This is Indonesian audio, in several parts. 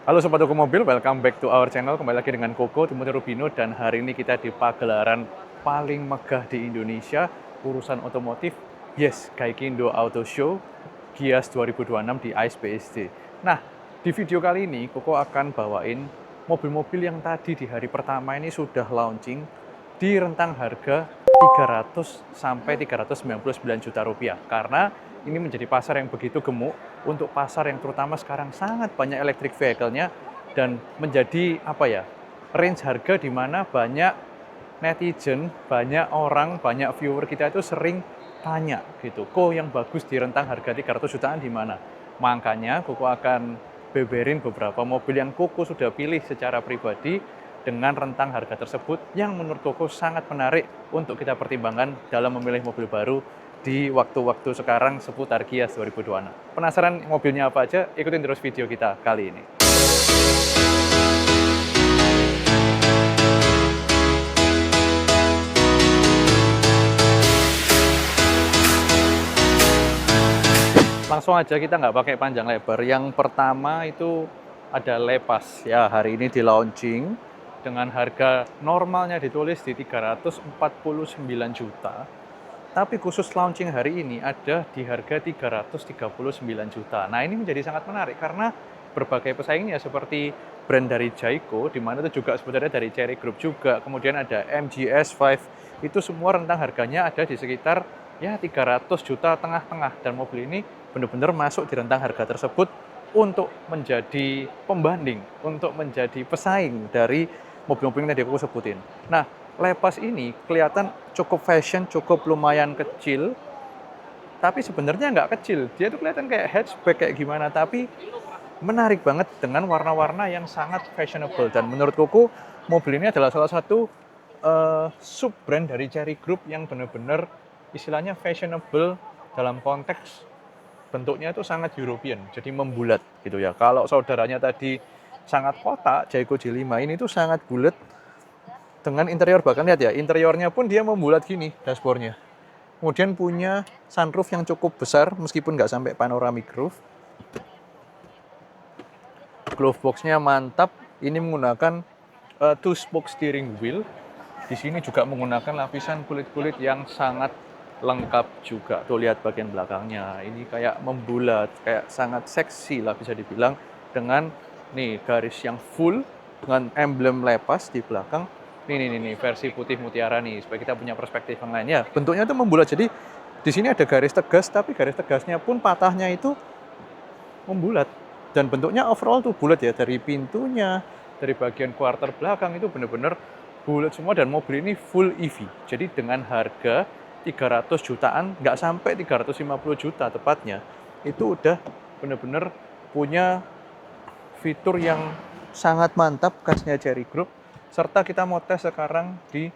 Halo Sobat Toko Mobil, welcome back to our channel. Kembali lagi dengan Koko, Timothy Rubino, dan hari ini kita di pagelaran paling megah di Indonesia, urusan otomotif. Yes, Gaikindo Auto Show, Gias 2026 di ICE BSD. Nah, di video kali ini Koko akan bawain mobil-mobil yang tadi di hari pertama ini sudah launching di rentang harga 300 sampai 399 juta rupiah. Karena ini menjadi pasar yang begitu gemuk untuk pasar yang terutama sekarang sangat banyak electric vehicle-nya dan menjadi range harga di mana banyak netizen, banyak orang, banyak viewer kita itu sering tanya gitu, kok yang bagus di rentang harga 300 jutaan di mana? Makanya Koko akan beberin beberapa mobil yang Koko sudah pilih secara pribadi dengan rentang harga tersebut yang menurut Koko sangat menarik untuk kita pertimbangkan dalam memilih mobil baru di waktu-waktu sekarang seputar Gias 2026. Penasaran mobilnya apa aja? Ikutin terus video kita kali ini. Langsung aja, kita nggak pakai panjang lebar. Yang pertama itu ada Lepas. Ya, hari ini di launching dengan harga normalnya ditulis di 349 juta. Tapi khusus launching hari ini ada di harga 339 juta. Nah, ini menjadi sangat menarik karena berbagai pesaingnya seperti brand dari Jayco, di mana itu juga sebenarnya dari Chery Group juga. Kemudian ada MGS5, itu semua rentang harganya ada di sekitar ya 300 juta tengah-tengah. Dan mobil ini benar-benar masuk di rentang harga tersebut untuk menjadi pembanding, untuk menjadi pesaing dari mobil-mobil yang tadi aku sebutin. Nah, Lepas ini kelihatan cukup fashion, cukup lumayan kecil, tapi sebenarnya nggak kecil. Dia tuh kelihatan kayak hatchback kayak gimana, tapi menarik banget dengan warna-warna yang sangat fashionable. Dan menurut Koko, mobil ini adalah salah satu sub brand dari Chery Group yang benar-benar istilahnya fashionable dalam konteks bentuknya itu sangat European, jadi membulat gitu ya. Kalau saudaranya tadi sangat kotak, Jayco J5 ini tuh sangat bulat dengan interior, bahkan lihat ya, interiornya pun dia membulat gini dashboardnya. Kemudian punya sunroof yang cukup besar meskipun nggak sampai panoramic roof. Glove box-nya mantap. Ini menggunakan two spoke steering wheel. Di sini juga menggunakan lapisan kulit-kulit yang sangat lengkap juga. Tuh lihat bagian belakangnya. Ini kayak membulat, kayak sangat seksi lah bisa dibilang, dengan nih garis yang full dengan emblem Lepas di belakang. Nih versi putih mutiara nih, supaya kita punya perspektif yang lain ya. Bentuknya tuh membulat, jadi di sini ada garis tegas, tapi garis tegasnya pun patahnya itu membulat. Dan bentuknya overall tuh bulat ya, dari pintunya, dari bagian quarter belakang itu benar-benar bulat semua. Dan mobil ini full EV. Jadi dengan harga 300 jutaan, nggak sampai 350 juta tepatnya, itu udah benar-benar punya fitur yang sangat mantap khasnya Chery Group. Serta kita mau tes sekarang di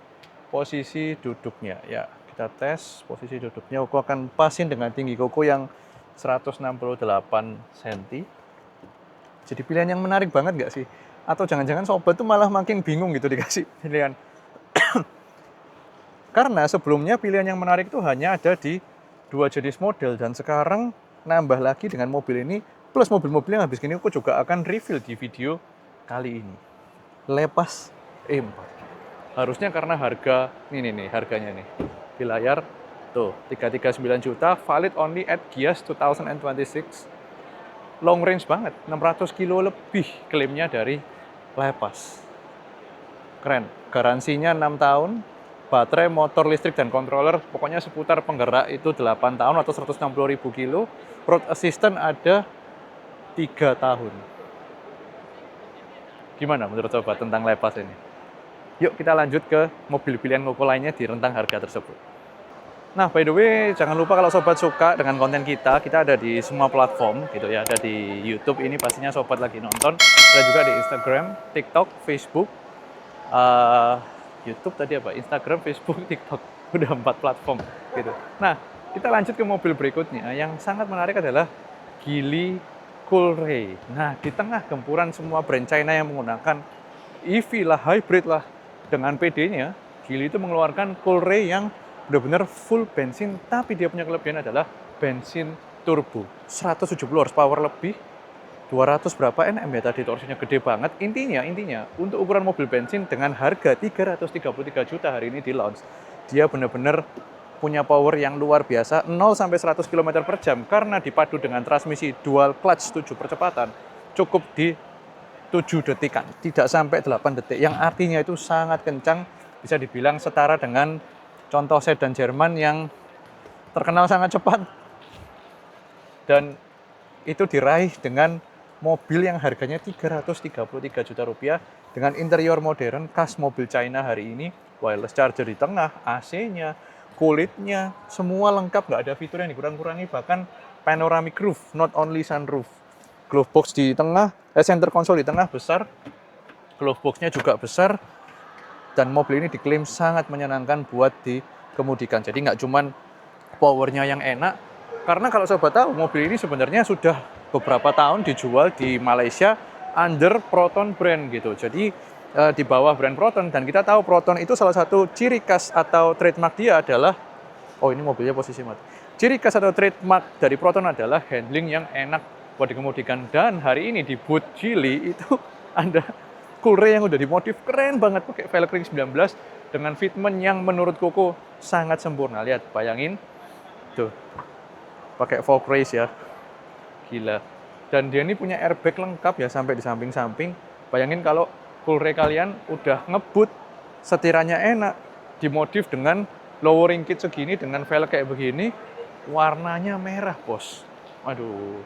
posisi duduknya. Ya, kita tes posisi duduknya. Koko akan pasin dengan tinggi Koko yang 168 cm. Jadi pilihan yang menarik banget nggak sih? Atau jangan-jangan sobat tuh malah makin bingung gitu dikasih pilihan. Karena sebelumnya pilihan yang menarik itu hanya ada di 2 jenis model. Dan sekarang nambah lagi dengan mobil ini. Plus mobil-mobil yang habis gini aku juga akan review di video kali ini. Lepas E4. Harusnya karena harga, nih harganya nih. Di layar, tuh 339 juta, valid only at Gias 2026. Long range banget, 600 kilo lebih klaimnya dari Lepas. Keren, garansinya 6 tahun, baterai, motor listrik, dan controller, pokoknya seputar penggerak itu 8 tahun atau 160.000 kilo. Road assistant ada 3 tahun. Gimana menurut sobat tentang Lepas ini? Yuk kita lanjut ke mobil pilihan Koko lainnya di rentang harga tersebut. Nah, by the way, jangan lupa kalau sobat suka dengan konten kita ada di semua platform gitu ya. Ada di YouTube, ini pastinya sobat lagi nonton. Ada juga di Instagram, TikTok, Facebook, YouTube tadi apa? Instagram, Facebook, TikTok. Udah 4 platform gitu. Nah, kita lanjut ke mobil berikutnya. Yang sangat menarik adalah Geely Coolray. Nah, di tengah gempuran semua brand China yang menggunakan EV lah, hybrid lah, dengan PD-nya, Geely itu mengeluarkan Coolray yang benar-benar full bensin, tapi dia punya kelebihan adalah bensin turbo. 170 horsepower lebih, 200 berapa Nm ya tadi, torsinya gede banget. Intinya untuk ukuran mobil bensin dengan harga 333 juta hari ini di launch, dia benar-benar punya power yang luar biasa, 0 sampai 100 km per jam karena dipadu dengan transmisi dual clutch 7 percepatan, cukup di 7 detikan, tidak sampai 8 detik, yang artinya itu sangat kencang, bisa dibilang setara dengan contoh sedan Jerman yang terkenal sangat cepat. Dan itu diraih dengan mobil yang harganya 333 juta rupiah dengan interior modern khas mobil China hari ini, wireless charger di tengah, AC-nya, kulitnya, semua lengkap, nggak ada fitur yang dikurang-kurangi, bahkan panoramic roof, not only sunroof. Glove box di tengah, center console di tengah besar, glove box-nya juga besar, dan mobil ini diklaim sangat menyenangkan buat dikemudikan. Jadi nggak cuman powernya yang enak, karena kalau sobat tahu, mobil ini sebenarnya sudah beberapa tahun dijual di Malaysia under Proton brand gitu. Jadi di bawah brand Proton, dan kita tahu Proton itu salah satu ciri khas atau trademark dia adalah, oh ini mobilnya posisi mati. Ciri khas atau trademark dari Proton adalah handling yang enak buat dikemudikan. Dan hari ini di booth Geely itu ada Coolray yang udah dimodif keren banget pakai velg ring 19 dengan fitment yang menurut Koko sangat sempurna. Lihat, bayangin tuh, pakai fog race ya, gila. Dan dia ini punya airbag lengkap ya sampai di samping-samping. Bayangin kalau Coolray kalian udah ngebut, setirannya enak, dimodif dengan lowering kit segini, dengan velg kayak begini, warnanya merah bos. Waduh,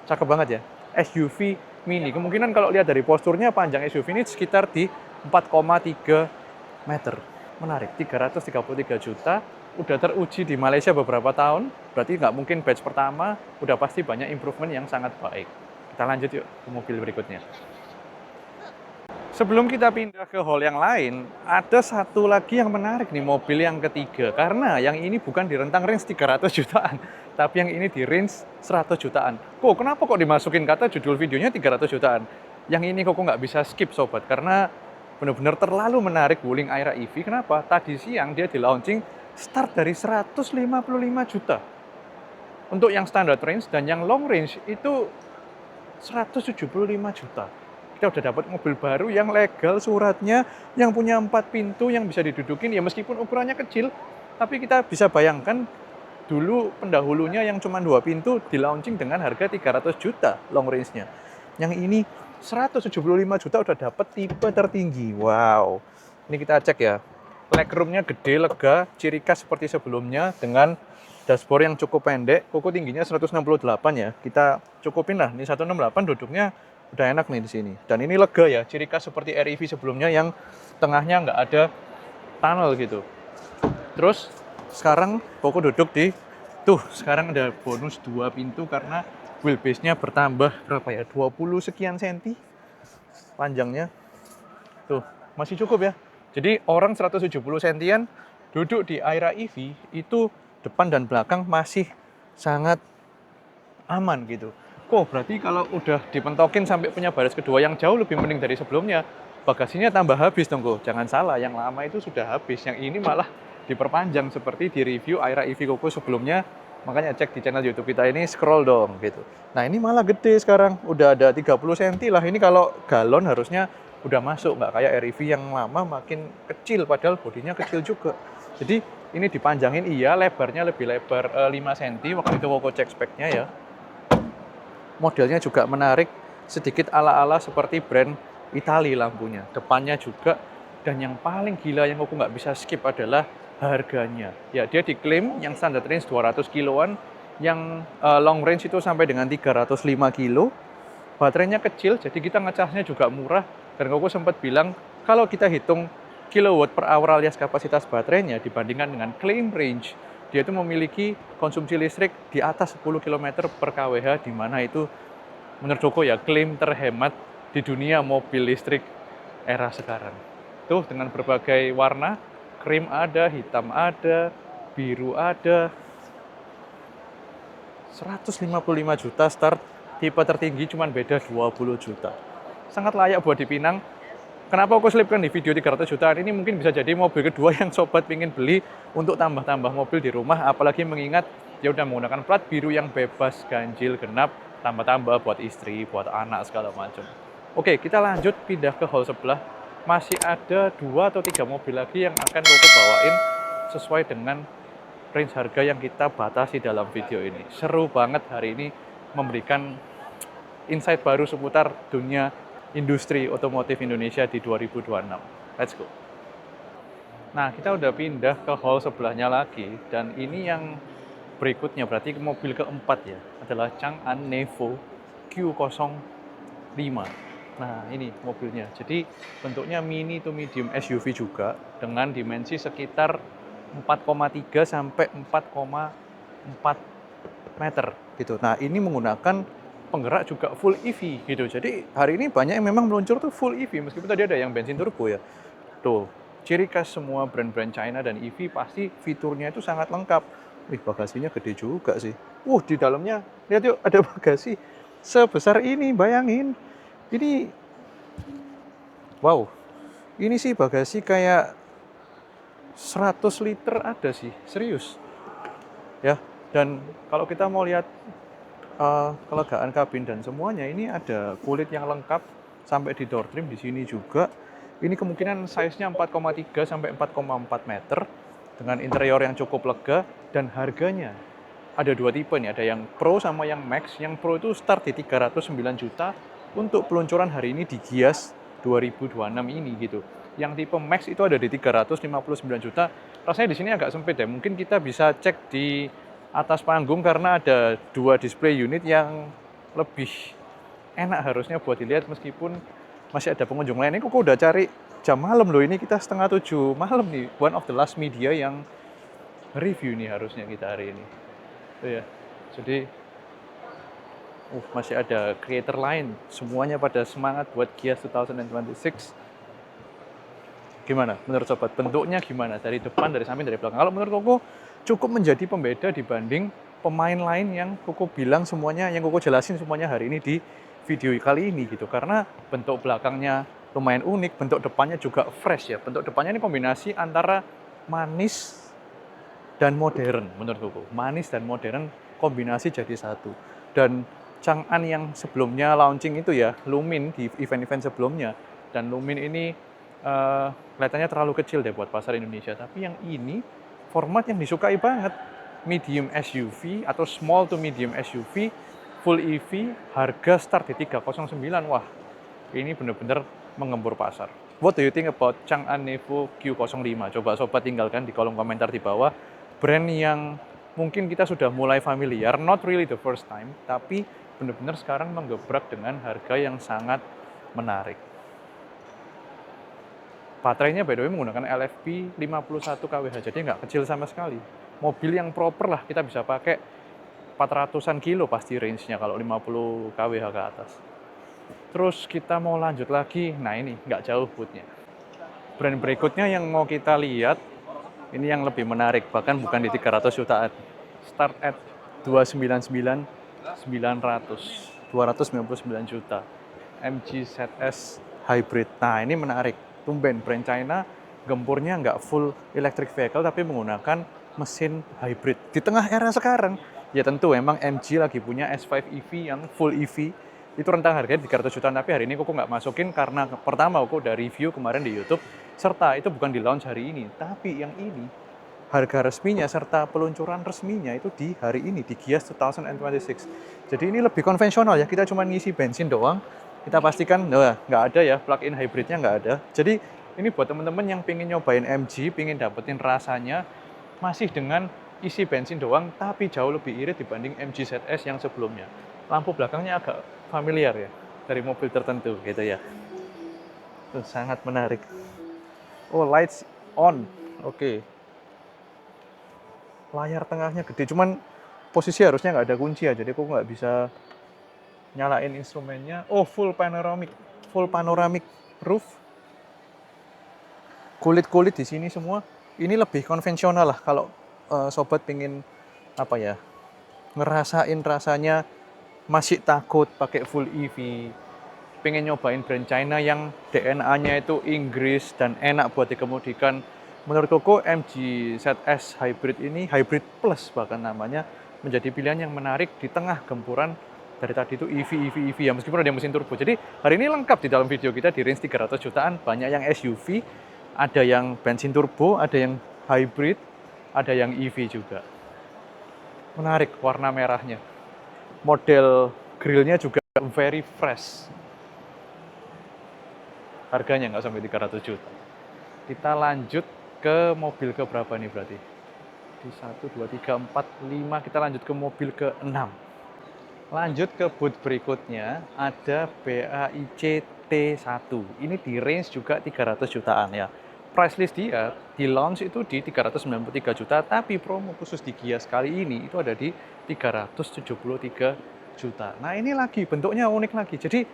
cakep banget ya. SUV mini, kemungkinan kalau lihat dari posturnya, panjang SUV ini sekitar di 4,3 meter. Menarik, 333 juta, udah teruji di Malaysia beberapa tahun, berarti nggak mungkin batch pertama, udah pasti banyak improvement yang sangat baik. Kita lanjut yuk ke mobil berikutnya. Sebelum kita pindah ke hall yang lain, ada satu lagi yang menarik nih, mobil yang ketiga. Karena yang ini bukan di rentang range 300 jutaan, tapi yang ini di range 100 jutaan. Kenapa kok dimasukin kata judul videonya 300 jutaan? Yang ini kok nggak bisa skip sobat, karena benar-benar terlalu menarik Wuling Aira EV. Kenapa? Tadi siang dia di launching start dari 155 juta. Untuk yang standard range dan yang long range itu 175 juta. Kita udah dapat mobil baru yang legal suratnya, yang punya 4 pintu, yang bisa didudukin, ya meskipun ukurannya kecil, tapi kita bisa bayangkan dulu pendahulunya yang cuma 2 pintu di launching dengan harga 300 juta long range-nya. Yang ini 175 juta udah dapat tipe tertinggi. Wow. Ini kita cek ya. Legroom-nya gede, lega, ciri khas seperti sebelumnya dengan dashboard yang cukup pendek. Koko tingginya 168 ya. Kita cukupin lah. Ini 168 duduknya udah enak nih di sini. Dan ini lega ya, ciri khas seperti REV sebelumnya yang tengahnya nggak ada tunnel gitu. Terus sekarang Koko duduk di sekarang ada bonus 2 pintu karena wheelbase-nya bertambah berapa ya? 20 sekian senti panjangnya. Masih cukup ya. Jadi orang 170 sentian duduk di Aira EV itu depan dan belakang masih sangat aman gitu. Berarti kalau udah dipentokin sampai punya baris kedua yang jauh lebih mending dari sebelumnya, bagasinya tambah habis dong Ko. Jangan salah, yang lama itu sudah habis, yang ini malah diperpanjang seperti di review Aira EV Koko sebelumnya. Makanya cek di channel YouTube kita ini, scroll dong gitu. Nah ini malah gede sekarang, udah ada 30 cm lah. Ini kalau galon harusnya udah masuk, nggak kayak REV yang lama makin kecil, padahal bodinya kecil juga. Jadi ini dipanjangin, iya, lebarnya lebih lebar 5 cm, waktu itu Koko cek speknya ya. Modelnya juga menarik, sedikit ala-ala seperti brand Itali lampunya. Depannya juga, dan yang paling gila yang aku nggak bisa skip adalah harganya. Ya, dia diklaim yang standard range 200 kiloan, yang long range itu sampai dengan 305 kilo. Baterainya kecil, jadi kita ngecasnya juga murah. Dan aku sempat bilang, kalau kita hitung kilowatt per hour alias kapasitas baterainya dibandingkan dengan claim range, dia itu memiliki konsumsi listrik di atas 10 km per kWh, di mana itu menurut Koko ya klaim terhemat di dunia mobil listrik era sekarang. Dengan berbagai warna, krim ada, hitam ada, biru ada. 155 juta start, tipe tertinggi cuman beda 20 juta. Sangat layak buat dipinang. Kenapa aku selipkan di video 300 jutaan ini, mungkin bisa jadi mobil kedua yang sobat pengen beli untuk tambah-tambah mobil di rumah, apalagi mengingat dia udah menggunakan plat biru yang bebas ganjil genap tambah-tambah buat istri, buat anak segala macam. Oke, kita lanjut pindah ke hall sebelah. Masih ada 2 atau 3 mobil lagi yang akan Koko bawain sesuai dengan range harga yang kita batasi dalam video ini. Seru banget hari ini memberikan insight baru seputar dunia industri otomotif Indonesia di 2026. Let's go. Nah, kita udah pindah ke hall sebelahnya lagi, dan ini yang berikutnya, berarti mobil keempat ya, adalah Chang'an Nevo Q05. Nah, ini mobilnya. Jadi bentuknya mini to medium SUV juga, dengan dimensi sekitar 4,3 sampai 4,4 meter gitu. Nah, ini menggunakan penggerak juga full EV gitu. Jadi hari ini banyak yang memang meluncur tuh full EV, meskipun tadi ada yang bensin turbo ya. Tuh, ciri khas semua brand-brand China dan EV pasti fiturnya itu sangat lengkap. Wih, bagasinya gede juga sih. Di dalamnya, lihat yuk, ada bagasi sebesar ini, bayangin. Ini, wow, ini sih bagasi kayak 100 liter ada sih, serius. Ya, dan kalau kita mau lihat kelegaan kabin dan semuanya, ini ada kulit yang lengkap sampai di door trim di sini juga. Ini kemungkinan size-nya 4,3 sampai 4,4 meter dengan interior yang cukup lega, dan harganya ada 2 tipe nih, ada yang Pro sama yang Max. Yang Pro itu start di 309 juta untuk peluncuran hari ini di Gias 2026 ini gitu. Yang tipe Max itu ada di 359 juta. Rasanya di sini agak sempit ya. Mungkin kita bisa cek di atas panggung karena ada 2 display unit yang lebih enak harusnya buat dilihat, meskipun masih ada pengunjung lain. Ini Koko udah cari jam malam loh, ini kita 6:30 malam nih. One of the last media yang review nih harusnya kita hari ini. Ya, jadi masih ada creator lain. Semuanya pada semangat buat Gias 2026. Gimana menurut sobat? Bentuknya gimana? Dari depan, dari samping, dari belakang. Kalau menurut Koko cukup menjadi pembeda dibanding pemain lain yang Koko bilang semuanya, yang Koko jelasin semuanya hari ini di video kali ini gitu. Karena bentuk belakangnya lumayan unik, bentuk depannya juga fresh ya. Bentuk depannya ini kombinasi antara manis dan modern menurut Koko. Manis dan modern kombinasi jadi satu. Dan Chang'an yang sebelumnya launching itu ya, Lumin di event-event sebelumnya. Dan Lumin ini kelihatannya terlalu kecil deh buat pasar Indonesia. Tapi yang ini format yang disukai banget. Medium SUV atau small to medium SUV, full EV, harga start di 309. Wah, ini benar-benar mengembur pasar. What do you think about Chang'an Nevo Q05? Coba sobat tinggalkan di kolom komentar di bawah. Brand yang mungkin kita sudah mulai familiar, not really the first time, tapi benar-benar sekarang menggebrak dengan harga yang sangat menarik. Baterainya by the way menggunakan LFP 51 kWh, jadi nggak kecil sama sekali. Mobil yang proper lah, kita bisa pakai 400-an kilo pasti range-nya kalau 50 kWh ke atas. Terus kita mau lanjut lagi, nah ini nggak jauh bootnya. Brand berikutnya yang mau kita lihat, ini yang lebih menarik, bahkan bukan di 300 jutaan. Start at 299 juta. MG ZS Hybrid. Nah, ini menarik. Tumben brand China gempurnya nggak full electric vehicle tapi menggunakan mesin hybrid. Di tengah era sekarang, ya tentu emang MG lagi punya S5 EV yang full EV. Itu rentang harganya 300 jutaan, tapi hari ini Koko nggak masukin karena pertama Koko udah review kemarin di YouTube, serta itu bukan di launch hari ini, tapi yang ini harga resminya serta peluncuran resminya itu di hari ini di Gias 2026. Jadi ini lebih konvensional ya, kita cuma ngisi bensin doang. Kita pastikan nggak ada ya, plug-in hybridnya nggak ada. Jadi ini buat teman-teman yang pengen nyobain MG, pengen dapetin rasanya masih dengan isi bensin doang, tapi jauh lebih irit dibanding MG ZS yang sebelumnya. Lampu belakangnya agak familiar ya, dari mobil tertentu gitu ya. Tuh, sangat menarik. Oh, lights on. Oke. Layar tengahnya gede, cuman posisi harusnya nggak ada kunci ya, jadi aku nggak bisa nyalain instrumennya. Oh, full panoramic roof. Kulit-kulit di sini semua. Ini lebih konvensional lah kalau sobat pengen apa ya, ngerasain rasanya masih takut pakai full EV, pengen nyobain brand China yang DNA-nya itu Inggris dan enak buat dikemudikan. Menurut Koko, MG ZS Hybrid ini, Hybrid Plus bahkan namanya, menjadi pilihan yang menarik di tengah gempuran Dari tadi itu EV ya, meskipun ada mesin turbo. Jadi hari ini lengkap di dalam video kita di range 300 jutaan. Banyak yang SUV, ada yang bensin turbo, ada yang hybrid, ada yang EV juga. Menarik warna merahnya. Model grillnya juga very fresh. Harganya nggak sampai 300 juta. Kita lanjut ke mobil ke berapa nih berarti? Di 1, 2, 3, 4, 5, kita lanjut ke mobil ke 6. Lanjut ke booth berikutnya, ada BAIC T1. Ini di range juga 300 jutaan ya. Price list dia di launch itu di 393 juta, tapi promo khusus di Gias kali ini itu ada di 373 juta. Nah ini lagi, bentuknya unik lagi. Jadi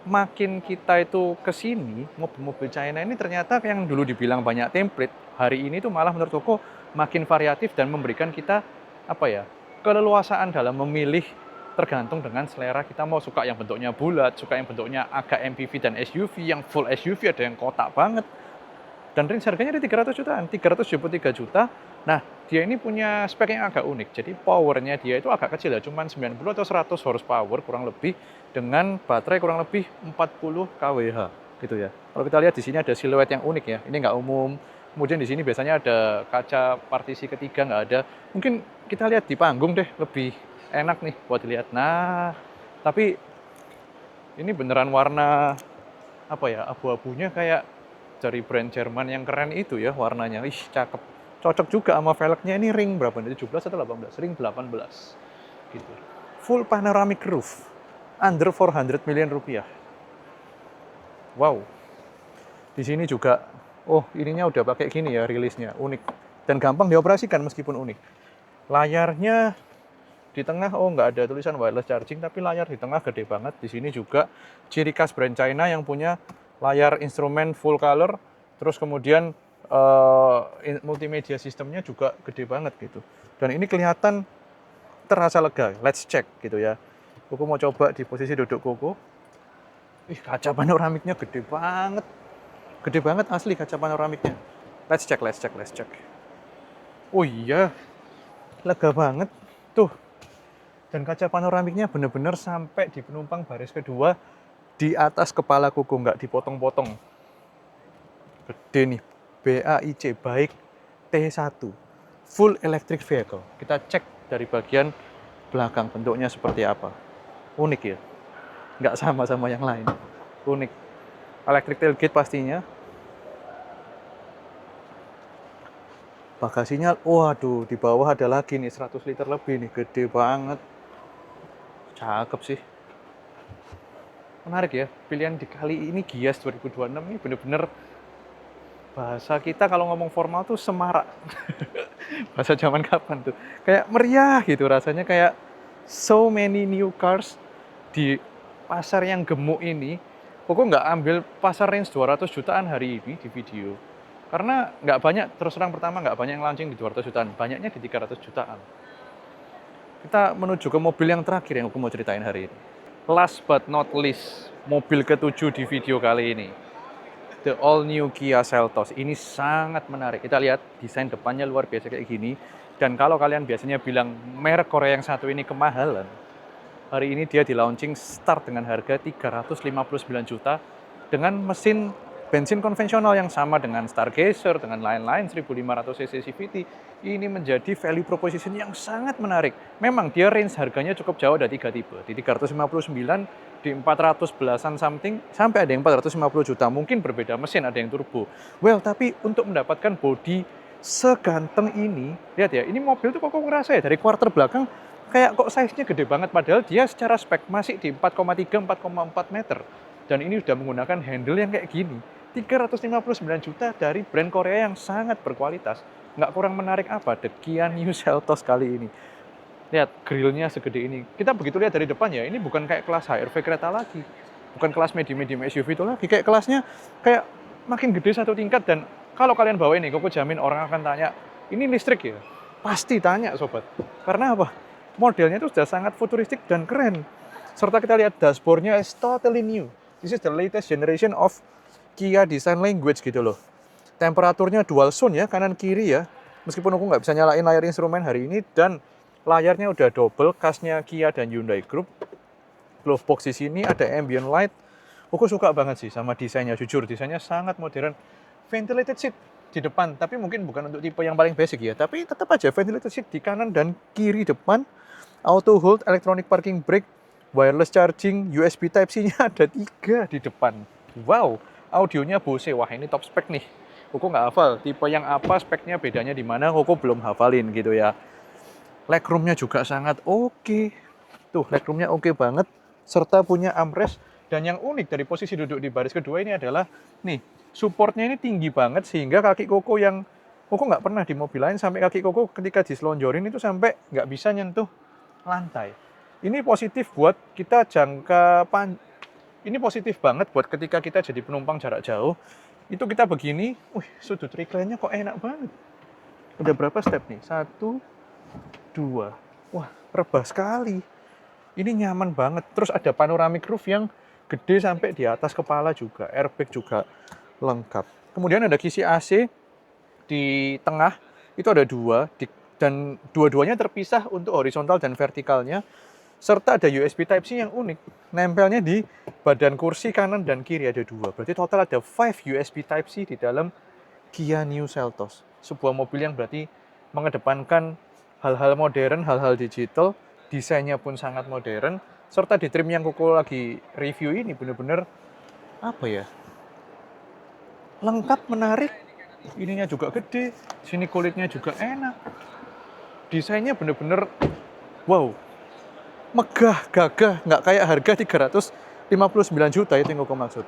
makin kita itu ke sini, mobil-mobil China ini ternyata yang dulu dibilang banyak template, hari ini tuh malah menurut aku makin variatif dan memberikan kita keleluasaan dalam memilih tergantung dengan selera kita mau suka yang bentuknya bulat, suka yang bentuknya agak MPV dan SUV, yang full SUV ada yang kotak banget. Dan range harganya di 300 jutaan, 373 juta. Nah, dia ini punya spek yang agak unik. Jadi powernya dia itu agak kecil ya, cuma 90 atau 100 horsepower kurang lebih dengan baterai kurang lebih 40 kWh gitu ya. Kalau kita lihat di sini ada siluet yang unik ya. Ini nggak umum. Kemudian di sini biasanya ada kaca partisi ketiga, nggak ada. Mungkin kita lihat di panggung deh, lebih enak nih buat dilihat. Nah, tapi ini beneran warna abu-abunya kayak dari brand Jerman yang keren itu ya warnanya. Ih, cakep. Cocok juga sama velgnya. Ini ring berapa nih? 17 atau 18? Ring 18. Gitu. Full panoramic roof. Under 400 million rupiah. Wow. Di sini juga, ininya udah pakai gini ya rilisnya, unik. Dan gampang dioperasikan meskipun unik. Layarnya di tengah, nggak ada tulisan wireless charging, tapi layar di tengah gede banget. Di sini juga ciri khas brand China yang punya layar instrumen full color, terus kemudian multimedia sistemnya juga gede banget gitu. Dan ini kelihatan terasa lega. Let's check gitu ya. Koko mau coba di posisi duduk Koko. Ih, kaca panoramiknya gede banget. Gede banget asli kaca panoramiknya. Let's check. Oh iya, lega banget. Tuh. Dan kaca panoramiknya bener-bener sampai di penumpang baris kedua di atas kepala Koko, nggak dipotong-potong. Gede nih, BAIC baik T1 full electric vehicle. Kita cek dari bagian belakang bentuknya seperti apa. Unik ya, nggak sama yang lain. Unik. Electric tailgate pastinya. Bagasinya, waduh, di bawah ada lagi nih 100 liter lebih nih, gede banget. Cakep sih. Menarik ya, pilihan di kali ini Gias 2026 ini bener-bener bahasa kita kalau ngomong formal tuh semarak. Bahasa zaman kapan tuh? Kayak meriah gitu rasanya, kayak so many new cars di pasar yang gemuk ini. Koko nggak ambil pasar range 200 jutaan hari ini di video. Karena nggak banyak, terus terang pertama nggak banyak yang launching di 200 jutaan. Banyaknya di 300 jutaan. Kita menuju ke mobil yang terakhir yang aku mau ceritain hari ini. Last but not least, mobil ke-7 di video kali ini. The all new Kia Seltos. Ini sangat menarik. Kita lihat desain depannya luar biasa kayak gini. Dan kalau kalian biasanya bilang merek Korea yang satu ini kemahalan, hari ini dia di launching start dengan harga 359 juta dengan mesin bensin konvensional yang sama dengan Stargazer, dengan lain-lain 1500 cc CVT. Ini menjadi value proposition yang sangat menarik. Memang dia range harganya cukup jauh, ada 3 tipe. Di 359, di 400 belasan something, sampai ada yang 450 juta. Mungkin berbeda mesin, ada yang turbo. Well, tapi untuk mendapatkan bodi seganteng ini, lihat ya, ini mobil tuh kok ngerasa ya, dari quarter belakang, kayak kok size-nya gede banget. Padahal dia secara spek masih di 4,3, 4,4 meter. Dan ini sudah menggunakan handle yang kayak gini. 359 juta dari brand Korea yang sangat berkualitas. Nggak kurang menarik apa? The Kia New Seltos kali ini. Lihat, grillnya segede ini. Kita begitu lihat dari depan ya, ini bukan kayak kelas HRV kereta lagi. Bukan kelas medium SUV itu lagi. Kayak kelasnya kayak makin gede satu tingkat. Dan kalau kalian bawa ini, Koko jamin orang akan tanya, ini listrik ya? Pasti tanya, sobat. Karena apa? Modelnya itu sudah sangat futuristik dan keren. Serta kita lihat dashboardnya is totally new. This is the latest generation of Kia design language gitu loh. Temperaturnya dual zone ya, kanan kiri ya. Meskipun aku nggak bisa nyalain layar instrumen hari ini, dan layarnya udah double, khasnya Kia dan Hyundai Group. glove box di sini, ada ambient light. Aku suka banget sih sama desainnya, jujur desainnya sangat modern. Ventilated seat di depan, tapi mungkin bukan untuk tipe yang paling basic ya, tapi tetap aja ventilated seat di kanan dan kiri depan. Auto hold, electronic parking brake, wireless charging, USB Type-C-nya ada 3 di depan. Wow, audionya Bose. Wah, ini top spek nih. Koko nggak hafal tipe yang apa, speknya bedanya di mana, Koko belum hafalin gitu ya. Legroomnya juga sangat oke. Tuh, legroomnya oke banget. Serta punya armrest. Dan yang unik dari posisi duduk di baris kedua ini adalah, nih, supportnya ini tinggi banget sehingga kaki Koko yang Koko nggak pernah di mobil lain sampai kaki Koko ketika diselonjorin itu sampai nggak bisa nyentuh lantai. Ini positif buat kita ini positif banget buat ketika kita jadi penumpang jarak jauh. Itu kita begini, sudut recline-nya kok enak banget. Udah berapa step nih? 1, 2. Wah, rebah sekali. Ini nyaman banget. Terus ada panoramic roof yang gede sampai di atas kepala juga. Airbag juga lengkap. Kemudian ada kisi AC di tengah. Itu ada 2. Dan dua-duanya terpisah untuk horizontal dan vertikalnya. Serta ada USB Type-C yang unik. Nempelnya di badan kursi kanan dan kiri ada 2. Berarti total ada 5 USB Type-C di dalam Kia New Seltos. Sebuah mobil yang berarti mengedepankan hal-hal modern, hal-hal digital. Desainnya pun sangat modern. Serta di trim yang Koko lagi review ini bener-bener apa ya? Lengkap, menarik. Ininya juga gede. Sini kulitnya juga enak. Desainnya bener-bener wow. Megah, gagah, nggak kayak harga 359 juta itu yang Koko maksud.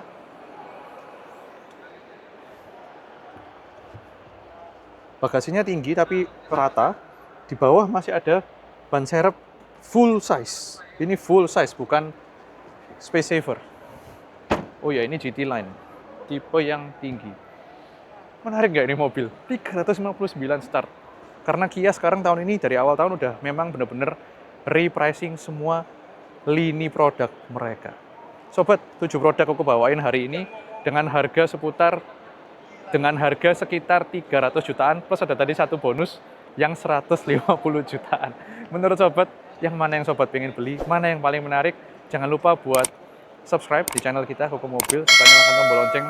Bagasinya tinggi tapi rata. Di bawah masih ada ban serep full size. Ini full size, bukan space saver. Oh ya, ini GT Line. Tipe yang tinggi. Menarik nggak ini mobil? 359 start. Karena Kia sekarang tahun ini dari awal tahun udah memang bener-bener repricing semua lini produk mereka. Sobat, 7 produk aku bawain hari ini dengan harga sekitar 300 jutaan plus ada tadi satu bonus yang 150 jutaan. Menurut sobat, yang mana yang sobat pengen beli, mana yang paling menarik? Jangan lupa buat subscribe di channel kita Koko Mobil, serta nyalakan tombol lonceng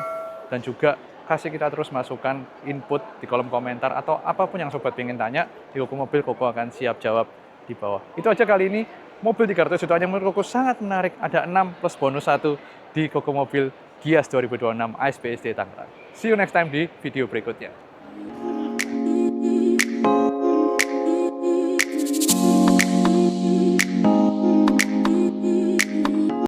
dan juga kasih kita terus masukan input di kolom komentar atau apapun yang sobat pengen tanya di Koko Mobil, Koko akan siap jawab di bawah. Itu aja kali ini, mobil 300 jutaan yang menurut Koko sangat menarik. Ada 6 plus bonus 1 di Koko Mobil Gias 2026 ASP SD Tangerang. See you next time di video berikutnya.